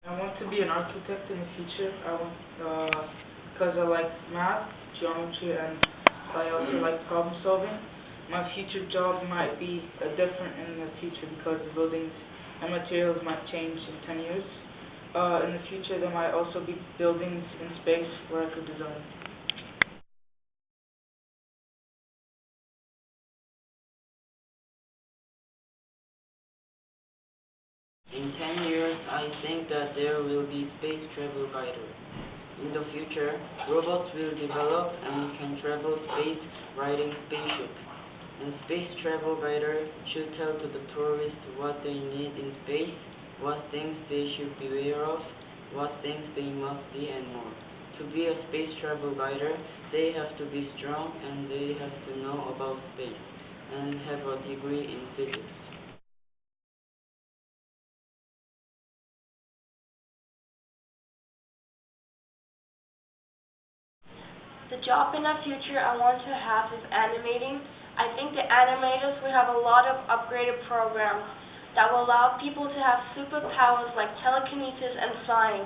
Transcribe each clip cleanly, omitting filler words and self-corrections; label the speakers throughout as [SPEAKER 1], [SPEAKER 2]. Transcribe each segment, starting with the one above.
[SPEAKER 1] I want to be an architect in the future. Because I like math, geometry, and I also like problem solving. My future job might be different in the future because the buildings and materials might change in 10 years. In the future, there might also be buildings in space where I could design.
[SPEAKER 2] In 10 years, I think that there will be space travel guider. In the future, robots will develop and can travel space riding spaceship. And space travel guider should tell to the tourists what they need in space, what things they should be aware of, what things they must see, and more. To be a space travel guider, they have to be strong and they have to know about space and have a degree in physics.
[SPEAKER 3] The job in the future I want to have is animating. I think the animators will have a lot of upgraded programs that will allow people to have superpowers like telekinesis and flying.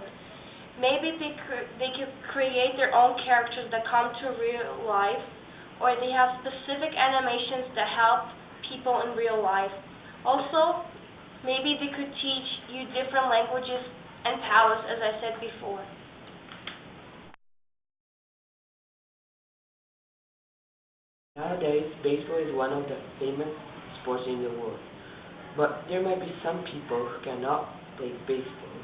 [SPEAKER 3] Maybe they could create their own characters that come to real life, or they have specific animations that help people in real life. Also, maybe they could teach you different languages and powers, as I said before.
[SPEAKER 4] Nowadays, baseball is one of the famous sports in the world. But there might be some people who cannot play baseball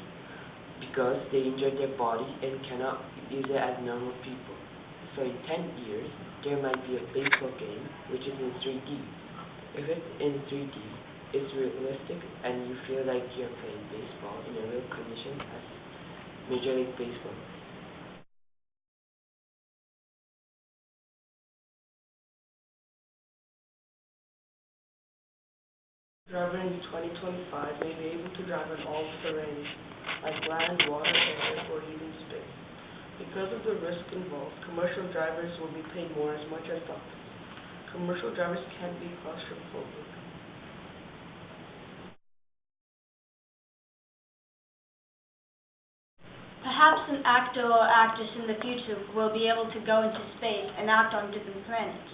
[SPEAKER 4] because they injured their body and cannot use it as normal people. So in 10 years, there might be a baseball game which is in 3D. If it's in 3D, it's realistic and you feel like you're playing baseball in a real condition as Major League Baseball.
[SPEAKER 5] Driver in 2025 may be able to drive on all terrain, like land, water, air, or even space. Because of the risk involved, commercial drivers will be paid more as much as doctors. Commercial drivers can be claustrophobic.
[SPEAKER 6] Perhaps an actor or actress in the future will be able to go into space and act on different planets,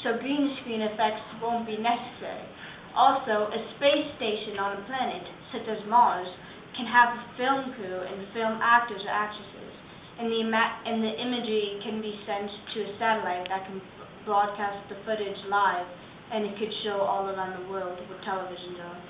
[SPEAKER 6] so green screen effects won't be necessary. Also, a space station on a planet, such as Mars, can have a film crew and film actors or actresses, and the imagery can be sent to a satellite that can broadcast the footage live, and it could show all around the world what televisions are.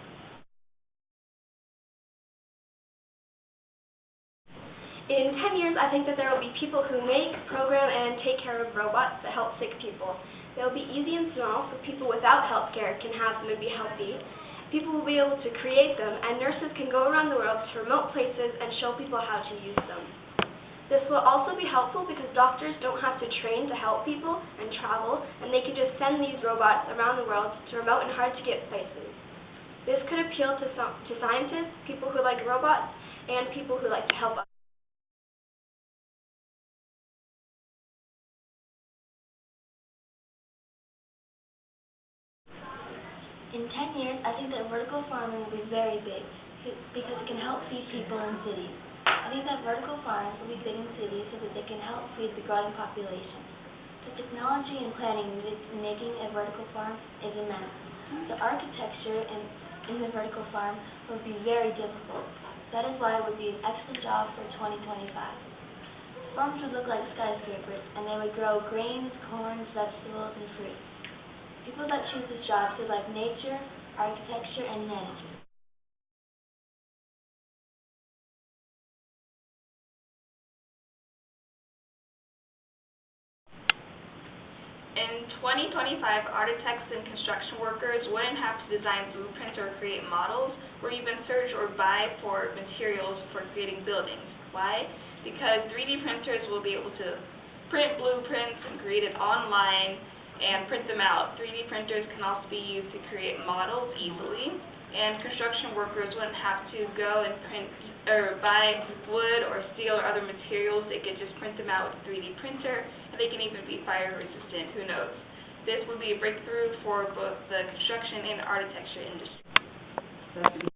[SPEAKER 7] In 10 years, I think that there will be people who make, program, and take care of robots that help sick people. They will be easy and small, so people without healthcare can have them and be healthy. People will be able to create them, and nurses can go around the world to remote places and show people how to use them. This will also be helpful because doctors don't have to train to help people and travel, and they can just send these robots around the world to remote and hard-to-get places. This could appeal to scientists, people who like robots, and people who like to help others.
[SPEAKER 6] In 10 years, I think that vertical farming will be very big because it can help feed people in cities. I think that vertical farms will be big in cities so that they can help feed the growing population. The technology and planning needed in making a vertical farm is immense. The architecture in the vertical farm will be very difficult. That is why it would be an excellent job for 2025. Farms would look like skyscrapers, and they would grow grains, corns, vegetables, and fruit. People that choose this job should like nature, architecture, and management.
[SPEAKER 8] In 2025, architects and construction workers wouldn't have to design blueprints or create models, or even search or buy for materials for creating buildings. Why? Because 3D printers will be able to print blueprints and create it online and print them out. 3D printers can also be used to create models easily, and construction workers wouldn't have to go and print or buy wood or steel or other materials. They could just print them out with a 3D printer, and they can even be fire resistant, who knows. This would be a breakthrough for both the construction and architecture industry.